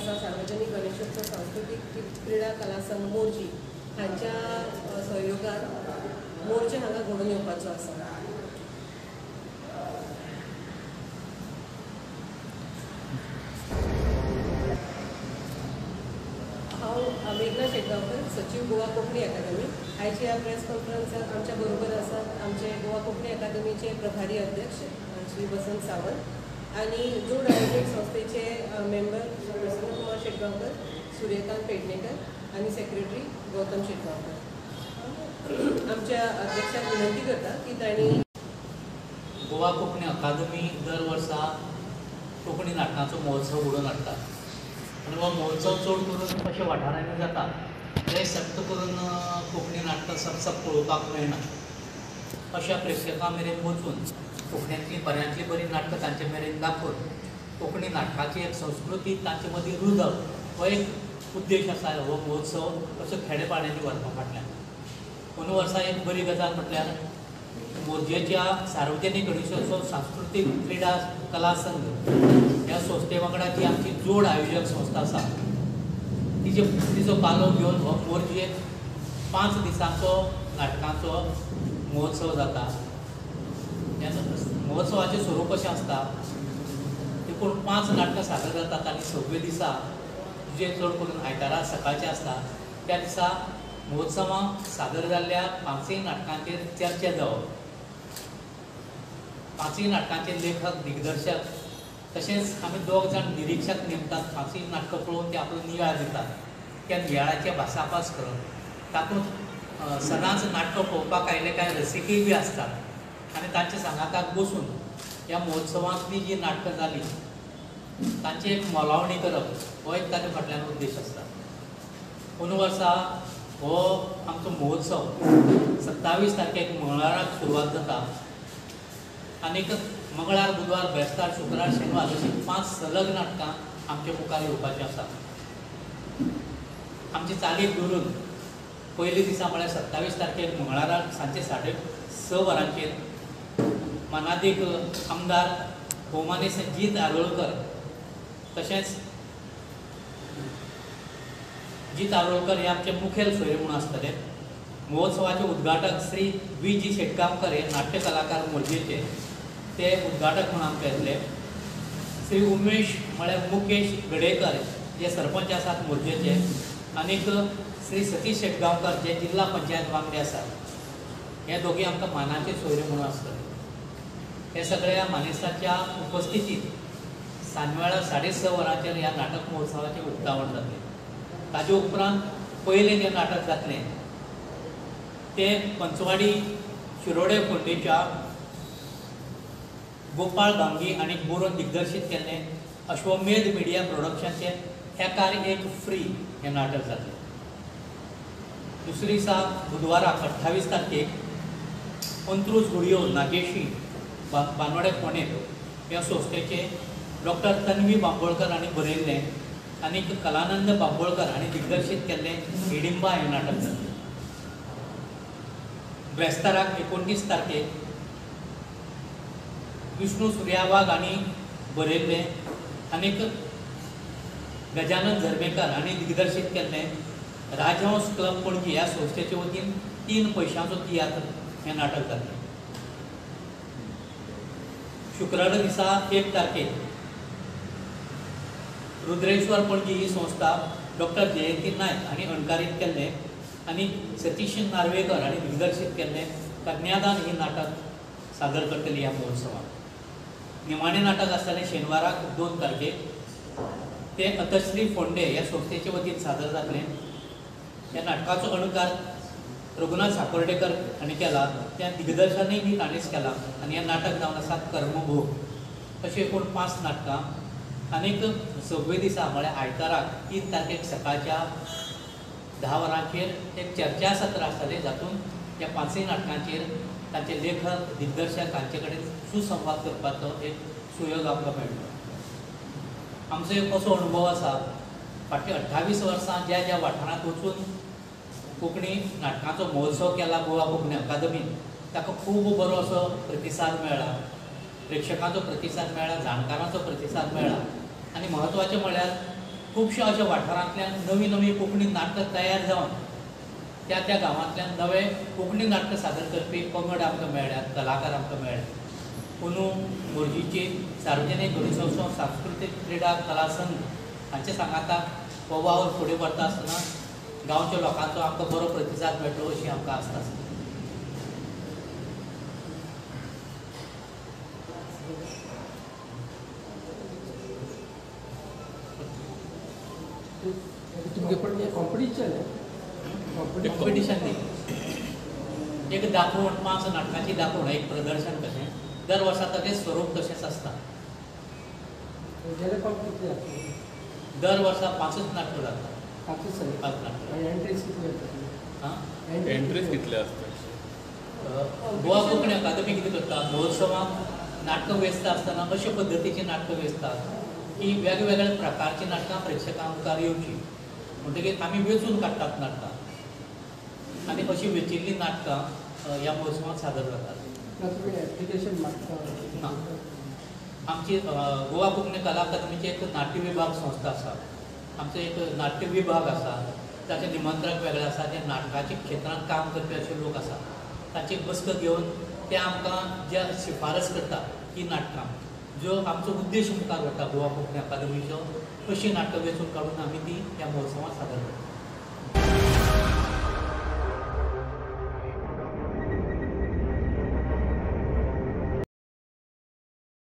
आसा सार्वजनिक गणेशोत्सव सांस्कृतिक क्रीडा कला संघ मोर्जी हांच्या सहयोगान मोर्चे हांगा घडोवन येवपाचो आसा। हांव मेघना शेटगांवकर, सचिव गोवा कोंकणी अकादमी। आयची ह्या प्रेस कॉन्फरन्साक आमच्या बरोबर आसात आमचे गोवा कोंकणी अकादमीचे प्रभारी अध्यक्ष श्री वसंत सावंत आणि जोड आयोजक संस्थेचे मेंबर प्रसन्न कुमार शेटगांवकर, सूर्यकांत पेडणेकर आणि सेक्रेटरी गौतम शेटगांवकर। आमच्या अध्यक्षाक विनंती करता की तांणी गोवा कोंकणी अकादमी दर वर्सा कोंकणी नाटकांचो महोत्सव घडोवन हाडटा आनी हो महोत्सव चड करून अशा वाठारांनी जाता जे सक्त करून कोंकणी नाटकां सब पळोवपाक मेळना। अशा प्रेक्षकां मेरेन वचून कोंकणीतली बऱ्यांतली बरी नाटकां तांचे मेरेन दाखोवन कोंकणी नाटकाची एक संस्कृती तांचे मदीं रुजप हो एक उद्देश आसा हो महोत्सव असो खेडेपाड्यांनी व्हरपा फाटल्यान। अंदू वर्सा एक बरी गजाल म्हटल्यार मोरजेच्या सार्वजनीक गणेशोत्सव सांस्कृतिक क्रीडा कला संघ ह्या संस्थे वांगडा जी आमची जोड आयोजक संस्था आसा तिजो पालो घेवन हो मोरजेक 5 दिसांचो नाटकांचो महोत्सव जाता। ह्या महोत्सवाचें स्वरूप अशें आसता एकूण 5 नाटकां सादर जातात आनी 6वें दिसा जे चड करून आयतारा सकाळचें आसता त्या दिसा महोत्सवाक सादर जाल्ल्या 5 नाटकांचेर चर्चा जावप। 5 नाटकांचे लेखक दिग्दर्शक तशेंच आमी 2 जाण निरीक्षक नेमतात। 5 नाटकां पळोवन ते आपलो नियाळ दितात। त्या नियाळाचे भासाभास करप तातूंत सदांच नाटकां पळोवपाक आयिल्ले कांय रसिकय बी आसतात आनी तांचे सांगाताक बसून ह्या महोत्सवांतली जी नाटकां जाली तांची एक मोलावणी करप हो एक ताचे फाटल्यान उद्देश आसता। अंदू वर्सा हो आमचो महोत्सव 27 तारखेक मंगळाराक सुरवात जाता आनीक मंगळार बुधवार बेस्तार शुक्रार शेनवार अशीं 5 सलग नाटकां आमचे मुखार येवपाचीं आसा। आमची चालीक धरून पयले दिसा म्हळ्यार 27 तारखेक मंगळाराक सांजे 6:30 वरांचेर मानादीक आमदार भोवमानेस जीत आरोळकर तशेंच जीत आरोळकर हे आमचे मुखेल सोयरे म्हणून आसतले। महोत्सवाचे उद्घाटक श्री वी.जी. शेटगांवकर हे नाट्य कलाकार मोरजेचे ते उद्घाटक म्हणून आमचे येतले। श्री उमेश म्हळ्यार मुकेश गडेकर जे सरपंच आसात मोरजेचे आनीक श्री सतीश शेटगांवकर जे जिल्हा पंचायत वांगडी आसात हे दोघी आमकां मानाचे सोयरे म्हणून आसतले। हे सगळ्या मानेस्तांच्या उपस्थितीत सांजवेळा 6:30 वरांचेर ह्या नाटक महोत्सवाचें उक्तावण जातलें। ताजे उपरांत पयलें जें नाटक जातलें तें पंचवाडी शिरोडे फोंडेच्या गोपाळ गांवगी आनी बरोवन दिग्दर्शीत केल्लें अश्वमेध मिडिया प्रोडक्शनचें एकार एक फ्री हें नाटक जातलें। दुसरे दिसा बुधवाराक 28 तारखेक अंत्रूज घुडयो नागेशी बानवडे फोंडे ह्या संस्थेचे डॉक्टर तन्वी बांबोळकर हांणी बरयल्लें आनीक कलानंद बांबोळकर हांणी दिग्दर्शीत केल्लें हिडिंबा हें नाटक जातलें। बेस्ताराक 29 तारखेक विष्णू सुर्यावाग हांणी बरयल्लें आनीक गजानन झरमेकर हांणी दिग्दर्शीत केल्लें राजहंस क्लब पणजी ह्या संस्थेचे वतीन 3 पयशांचो तियात्र हें नाटक जातलें। शुक्रार दिसा 1 तारखेक रुद्रेश्वर पणजी ही संस्था डॉक्टर जयंती नायक हांणी अणकारीत केल्लें आनी सतीश नार्वेकर हांणी दिग्दर्शीत केल्लें कन्यादान ही नाटक सादर करतली ह्या महोत्सवाक। निमाणें नाटक आसतलें शेनवाराक 2 तारखेक तें अतश्री फोंडे ह्या संस्थेचे वतीन सादर जातलें। ह्या नाटकाचो अणकार रघुनाथ साकोर्डेकर हांणी केला, त्या दिग्दर्शनय बी ताणेंच केलां आनी हें नाटक जावन आसा कर्मभोग। अशीं एकूण 5 नाटकां आनीक 6वें दिसा म्हळ्यार आयताराक 3 तारखेक सकाळच्या 10 वरांचेर एक चर्चा सत्र आसतलें जातूंत ह्या 5 नाटकांचेर तांचे लेखक दिग्दर्शक हांचे कडेन सुसंवाद करपाचो एक सुयोग आमकां मेळटलो। आमचो एक असो अनुभव आसा फाटलीं 28 वर्सां ज्या ज्या वाठारांत वचून कोंकणी नाटकांचो महोत्सव केला गोवा कोंकणी अकादमीन ताका खूब बरो असो प्रतिसाद मेळ्ळा, प्रेक्षकांचो प्रतिसाद मेळ्ळा, जाणकारांचो प्रतिसाद मेळ्ळा आनी म्हत्वाचें म्हळ्यार खुबश्या अशा वाठारांतल्यान नवी नवी कोंकणी नाटकां तयार जावन त्या त्या गांवांतल्यान नवे कोंकणी नाटकां सादर करपी पंगड आमकां मेळ्ळ्यात, कलाकार आमकां मेळ्ळे. अंदू मोरजीची सार्वजनीक गणेशोत्सव सांस्कृतीक क्रीडा कला संघ हांचे सांगाताक हो वावर फुडें व्हरता आसतना गांवच्या लोकांचो आमकां बरो प्रतिसाद मेळटलो अशी आमकां आस्त आसा. तुमगे पण कॉम्पिटिशन आहे कॉम्पिटिशन न्ही, एक दाखोवण 5 नाटकांची दाखोवण, एक प्रदर्शन कशें दर वर्सा ताचें स्वरूप तशेंच आसता. गेले फावट कितले जाता? दर वर्सा 5च नाटकां जाता. 5 नाटकां. आणि एंट्रीज कितले जाता? हां एंट्रीज कितले असतात? गोवा कोंकणी अकादमी कितें करता, महोत्सवाक नाटकां वेंचता आसतना अशे पद्दतीची नाटकां वेंचतात की वेगवेगळ्या प्रकारची नाटकां प्रेक्षकां मुखार येवची. म्हणटकीर आमी वेंचून काडटात नाटकां आनी अशी वेंचिल्लीं नाटकां ह्या महोत्सवाक सादर जातात. तुमी एप्लिकेशन मागता? ना. आमची गोवा कोंकणी कला अकादमीची एक नाट्य विभाग संस्था आसा. आमचो एक नाट्य विभाग आसा, ताचे निमंत्रक वेगळे आसा, जे नाटकाच्या क्षेत्रांत काम करपी अशे लोक आसा. ताची बसका घेवन ते आमकां ज्या शिफारस करता ही नाटकां, ज्यो आमचो उद्देश मुखार व्हरता गोवा कोंकणी अकादमीचो, अशी नाटकां वेंचून काडून आमी ती ह्या महोत्सवाक सादर करता.